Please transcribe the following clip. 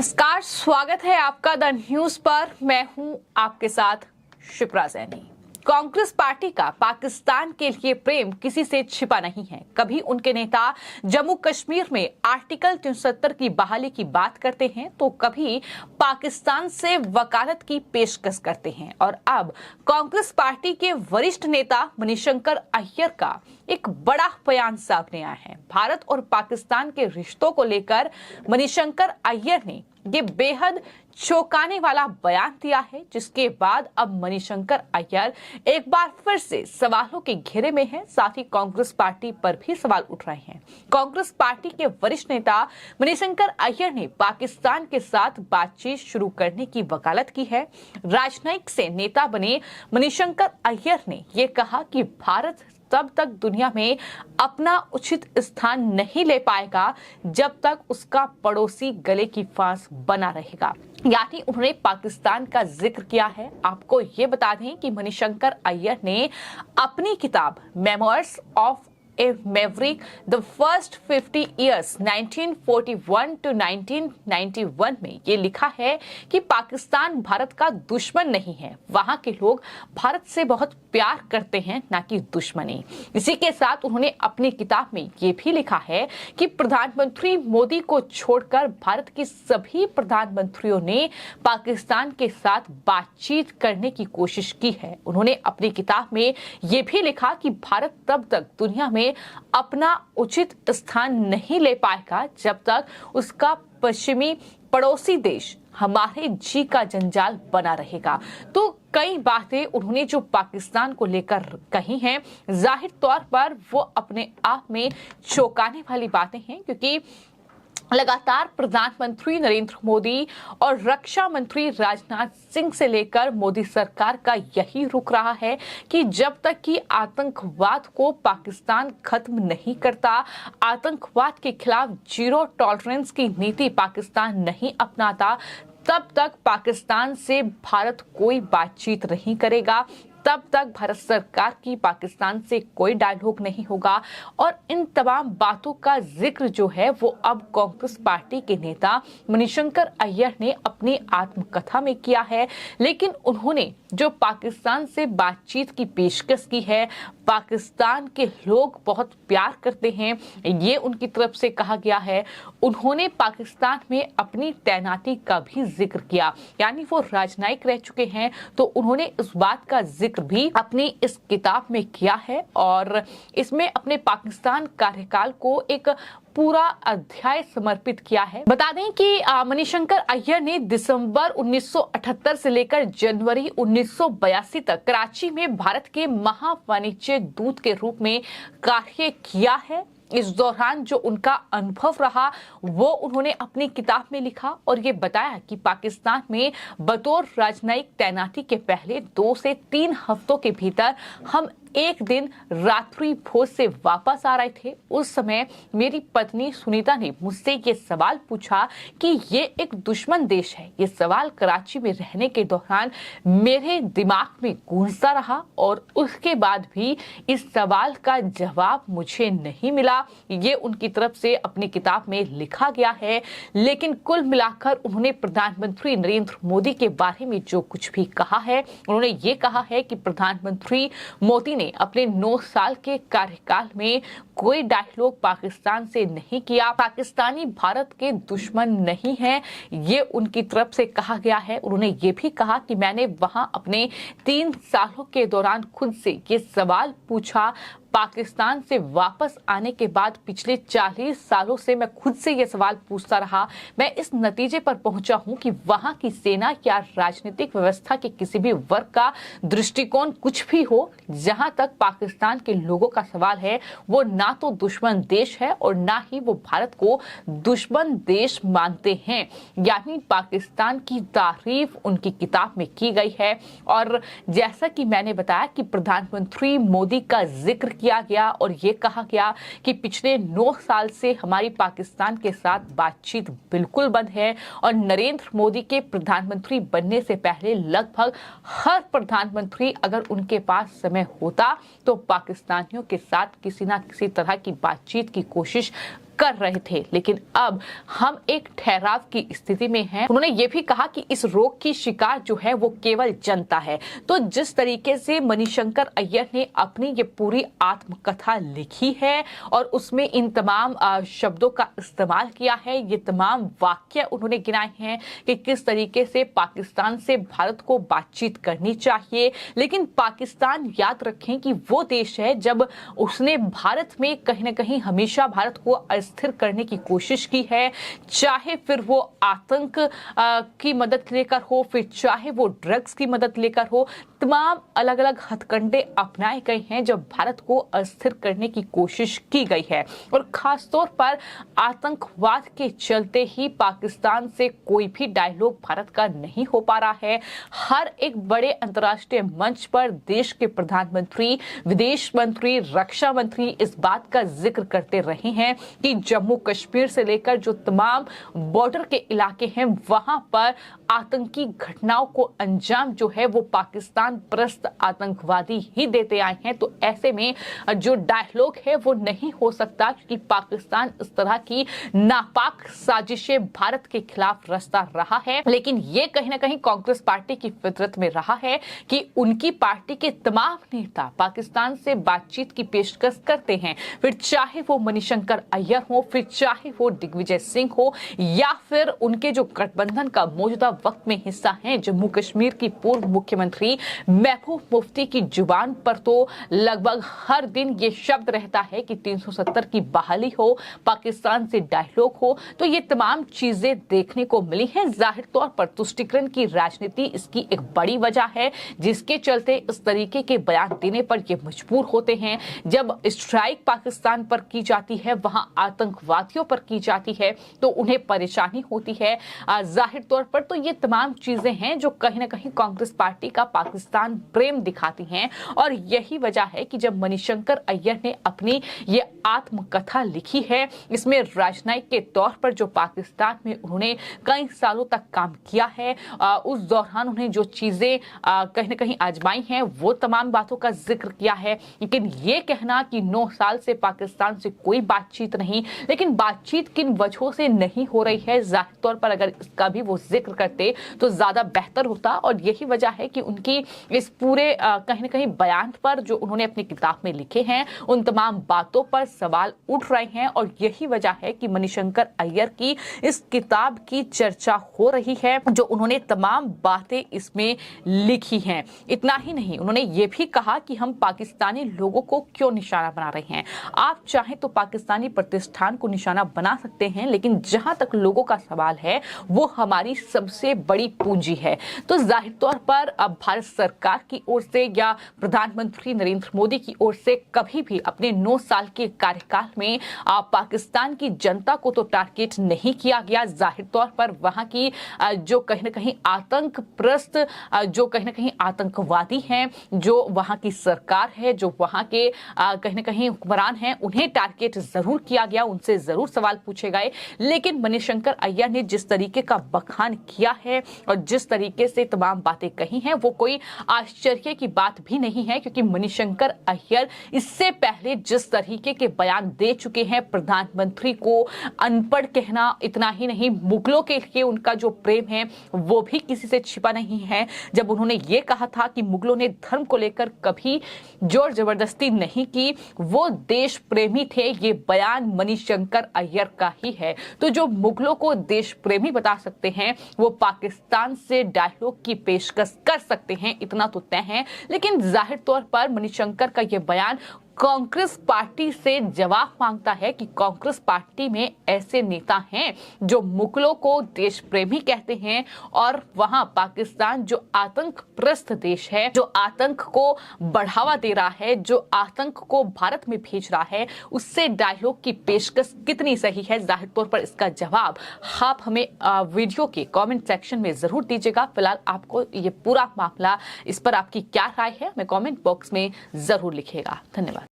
नमस्कार, स्वागत है आपका द न्यूज पर। मैं हूं आपके साथ शिप्रा सैनी। कांग्रेस पार्टी का पाकिस्तान के लिए प्रेम किसी से छिपा नहीं है। कभी उनके नेता जम्मू कश्मीर में आर्टिकल 370 की बहाली की बात करते हैं तो कभी पाकिस्तान से वकालत की पेशकश करते हैं। और अब कांग्रेस पार्टी के वरिष्ठ नेता मणिशंकर अय्यर का एक बड़ा बयान सामने आया है। भारत और पाकिस्तान के रिश्तों को लेकर मणिशंकर अय्यर ने ये बेहद चौंकाने वाला बयान दिया है, जिसके बाद अब मणिशंकर अय्यर एक बार फिर से सवालों के घेरे में हैं। साथ ही कांग्रेस पार्टी पर भी सवाल उठ रहे हैं। कांग्रेस पार्टी के वरिष्ठ नेता मणिशंकर अय्यर ने पाकिस्तान के साथ बातचीत शुरू करने की वकालत की है। राजनयिक से नेता बने मणिशंकर अय्यर ने ये कहा कि भारत तब तक दुनिया में अपना उचित स्थान नहीं ले पाएगा जब तक उसका पड़ोसी गले की फांस बना रहेगा। यानी उन्होंने पाकिस्तान का जिक्र किया है। आपको ये बता दें कि मणिशंकर अय्यर ने अपनी किताब memoirs of A Maverick the first 50 years 1941 to 1991 में ये लिखा है कि पाकिस्तान भारत का दुश्मन नहीं है। वहां के लोग भारत से बहुत प्यार करते हैं, ना कि दुश्मनी। इसी के साथ उन्होंने अपनी किताब में ये भी लिखा है कि प्रधानमंत्री मोदी को छोड़कर भारत के सभी प्रधानमंत्रियों ने पाकिस्तान के साथ बातचीत करने की कोशिश की है। उन्होंने अपनी किताब में ये भी लिखा कि भारत तब तक दुनिया में अपना उचित स्थान नहीं ले पाएगा जब तक उसका पश्चिमी पड़ोसी देश हमारे जी का जंजाल बना रहेगा। तो कई बातें उन्होंने जो पाकिस्तान को लेकर कही हैं, जाहिर तौर पर वो अपने आप में चौंकाने वाली बातें हैं, क्योंकि लगातार प्रधानमंत्री नरेंद्र मोदी और रक्षा मंत्री राजनाथ सिंह से लेकर मोदी सरकार का यही रुख रहा है कि जब तक कि आतंकवाद को पाकिस्तान खत्म नहीं करता, आतंकवाद के खिलाफ जीरो टॉलरेंस की नीति पाकिस्तान नहीं अपनाता, तब तक पाकिस्तान से भारत कोई बातचीत नहीं करेगा। तब तक भारत सरकार की पाकिस्तान से कोई डायलॉग नहीं होगा। और इन तमाम बातों का जिक्र जो है वो अब कांग्रेस पार्टी के नेता मणिशंकर अय्यर ने अपनी आत्मकथा में किया है। लेकिन उन्होंने जो पाकिस्तान से बातचीत की पेशकश की है, पाकिस्तान के लोग बहुत प्यार करते हैं, ये उनकी तरफ से कहा गया है। उन्होंने पाकिस्तान में अपनी तैनाती का भी जिक्र किया, यानी वो राजनयिक रह चुके हैं, तो उन्होंने इस बात का जिक्र भी अपनी इस किताब में किया है। और इसमें अपने पाकिस्तान कार्यकाल को एक पूरा अध्याय समर्पित किया है। बता दें कि मणिशंकर अय्यर ने दिसंबर 1978 से लेकर जनवरी 1982 तक कराची में भारत के महावाणिज्य दूत के रूप में कार्य किया है। इस दौरान जो उनका अनुभव रहा वो उन्होंने अपनी किताब में लिखा और ये बताया कि पाकिस्तान में बतौर राजनयिक तैनाती के पहले 2 से 3 हफ्तों के भीतर हम एक दिन रात्रि भोज से वापस आ रहे थे। उस समय मेरी पत्नी सुनीता ने मुझसे ये सवाल पूछा कि ये एक दुश्मन देश है। ये सवाल कराची में रहने के दौरान मेरे दिमाग में गूंजता रहा और उसके बाद भी इस सवाल का जवाब मुझे नहीं मिला। ये उनकी तरफ से अपनी किताब में लिखा गया है। लेकिन कुल मिलाकर उन्होंने प्रधानमंत्री नरेंद्र मोदी के बारे में जो कुछ भी कहा है, उन्होंने ये कहा है कि प्रधानमंत्री मोदी ने अपने 9 साल के कार्यकाल में कोई डायलॉग पाकिस्तान से नहीं किया। पाकिस्तानी भारत के दुश्मन नहीं है, ये उनकी तरफ से कहा गया है। उन्होंने ये भी कहा कि मैंने वहां अपने 3 सालों के दौरान खुद से ये सवाल पूछा। पाकिस्तान से वापस आने के बाद पिछले 40 सालों से मैं खुद से ये सवाल पूछता रहा। मैं इस नतीजे पर पहुंचा हूं कि वहां की सेना या राजनीतिक व्यवस्था के किसी भी वर्ग का दृष्टिकोण कुछ भी हो, जहां तक पाकिस्तान के लोगों का सवाल है, वो ना तो दुश्मन देश है और ना ही वो भारत को दुश्मन देश मानते हैं। यानी पाकिस्तान की तारीफ उनकी किताब में की गई है। और जैसा कि मैंने बताया कि प्रधानमंत्री मोदी का जिक्र किया गया और ये कहा गया कि पिछले 9 साल से हमारी पाकिस्तान के साथ बातचीत बिल्कुल बंद है। और नरेंद्र मोदी के प्रधानमंत्री बनने से पहले लगभग हर प्रधानमंत्री अगर उनके पास समय होता तो पाकिस्तानियों के साथ किसी ना किसी तरह की बातचीत की कोशिश कर रहे थे, लेकिन अब हम एक ठहराव की स्थिति में हैं। उन्होंने ये भी कहा कि इस रोग की शिकार जो है वो केवल जनता है। तो जिस तरीके से मणिशंकर अय्यर ने अपनी ये पूरी आत्मकथा लिखी है और उसमें इन तमाम शब्दों का इस्तेमाल किया है, ये तमाम वाक्य उन्होंने गिनाए हैं कि किस तरीके से पाकिस्तान से भारत को बातचीत करनी चाहिए। लेकिन पाकिस्तान, याद रखें कि वो देश है जब उसने भारत में कहीं ना कहीं हमेशा भारत को अस्थिर करने की कोशिश की है, चाहे फिर वो आतंक की मदद लेकर हो, फिर चाहे वो ड्रग्स की मदद लेकर हो, तमाम अलग अलग हथकंडे अपनाए गए हैं जब भारत को अस्थिर करने की कोशिश की गई है। और खासतौर पर आतंकवाद के चलते ही पाकिस्तान से कोई भी डायलॉग भारत का नहीं हो पा रहा है। हर एक बड़े अंतर्राष्ट्रीय मंच पर देश के प्रधानमंत्री, विदेश मंत्री, रक्षा मंत्री इस बात का जिक्र करते रहे हैं कि जम्मू कश्मीर से लेकर जो तमाम बॉर्डर के इलाके हैं वहां पर आतंकी घटनाओं को अंजाम जो है वो पाकिस्तान परस्त आतंकवादी ही देते आए हैं। तो ऐसे में जो डायलॉग है वो नहीं हो सकता, क्योंकि पाकिस्तान इस तरह की नापाक साजिशें भारत के खिलाफ रचता रहा है। लेकिन ये कहीं ना कहीं कांग्रेस पार्टी की फितरत में रहा है कि उनकी पार्टी के तमाम नेता पाकिस्तान से बातचीत की पेशकश करते हैं, फिर चाहे वो मणिशंकर अय्यर हो, फिर चाहे वो दिग्विजय सिंह हो, या फिर उनके जो गठबंधन का मौजूदा वक्त में हिस्सा है जम्मू कश्मीर की पूर्व मुख्यमंत्री महबूब मुफ्ती की जुबान पर तो लगभग हर दिन ये शब्द रहता है कि 370 की बहाली हो, पाकिस्तान से डायलॉग हो। तो ये तमाम चीजें देखने को मिली हैं। जाहिर तौर पर तुष्टीकरण की राजनीति इसकी एक बड़ी वजह है, जिसके चलते इस तरीके के बयान देने पर ये मजबूर होते हैं। जब स्ट्राइक पाकिस्तान पर की जाती है, वहां आतंकवादियों पर की जाती है, तो उन्हें परेशानी होती है। जाहिर तौर पर तो ये तमाम चीजें हैं जो कहीं ना कहीं कांग्रेस पार्टी का पाकिस्तान प्रेम दिखाती हैं। और यही वजह है कि जब मणिशंकर अय्यर ने अपनी ये आत्मकथा लिखी है, इसमें राजनयिक के तौर पर जो पाकिस्तान में उन्होंने कई सालों तक काम किया है, उस दौरान उन्हें जो चीजें कहीं ना कहीं आजमाई हैं, वो तमाम बातों का जिक्र किया है। लेकिन ये कहना कि 9 साल से पाकिस्तान से कोई बातचीत नहीं, लेकिन बातचीत किन वजहों से नहीं हो रही है, जाहिर तौर पर अगर इसका भी वो जिक्र करते तो ज्यादा बेहतर होता। और यही वजह है कि उनकी इस पूरे कहीं ना कहीं बयान पर जो उन्होंने अपनी किताब में लिखे हैं, उन तमाम बातों पर सवाल उठ रहे हैं। और यही वजह है कि मणिशंकर अय्यर की इस किताब की चर्चा हो रही है, जो उन्होंने तमाम बातें इसमें लिखी हैं। इतना ही नहीं, उन्होंने ये भी कहा कि हम पाकिस्तानी लोगों को क्यों निशाना बना रहे हैं। आप चाहें तो पाकिस्तानी प्रतिष्ठान को निशाना बना सकते हैं, लेकिन जहां तक लोगों का सवाल है वो हमारी सबसे बड़ी पूंजी है। तो जाहिर तौर पर अब भारत सरकार की ओर से या प्रधानमंत्री नरेंद्र मोदी की ओर से कभी भी अपने 9 साल के कार्यकाल में पाकिस्तान की जनता को तो टारगेट नहीं किया गया। जाहिर तौर पर वहां की जो कहीं ना कहीं आतंकप्रस्त, जो कहीं ना कहीं आतंकवादी हैं, जो वहां की सरकार है, जो वहां के कहीं ना कहीं हुक्मरान हैं, उन्हें टारगेट जरूर किया गया, उनसे जरूर सवाल पूछे गए। लेकिन मणिशंकर अय्यर ने जिस तरीके का बखान किया है और जिस तरीके से तमाम बातें कही हैं, वो कोई आश्चर्य की बात भी नहीं है, क्योंकि मणिशंकर अय्यर इससे पहले जिस तरीके के बयान दे चुके हैं, प्रधानमंत्री को अनपढ़ कहना, इतना ही नहीं मुगलों के लिए उनका जो प्रेम है वो भी किसी से छिपा नहीं है। जब उन्होंने ये कहा था कि मुगलों ने धर्म को लेकर कभी जोर जबरदस्ती नहीं की, वो देश प्रेमी थे, ये बयान मणिशंकर अय्यर का ही है। तो जो मुगलों को देश प्रेमी बता सकते हैं, वो पाकिस्तान से डायलॉग की पेशकश कर सकते हैं, इतना तो तय है। लेकिन जाहिर तौर पर मणिशंकर का यह बयान कांग्रेस पार्टी से जवाब मांगता है कि कांग्रेस पार्टी में ऐसे नेता हैं जो मुगलों को देश प्रेमी कहते हैं, और वहां पाकिस्तान जो आतंकप्रस्त देश है, जो आतंक को बढ़ावा दे रहा है, जो आतंक को भारत में भेज रहा है, उससे डायलॉग की पेशकश कितनी सही है। जाहिर तौर पर इसका जवाब आप हमें वीडियो के कमेंट सेक्शन में जरूर दीजिएगा। फिलहाल आपको ये पूरा मामला, इस पर आपकी क्या राय है, हमें कमेंट बॉक्स में जरूर लिखिएगा। धन्यवाद।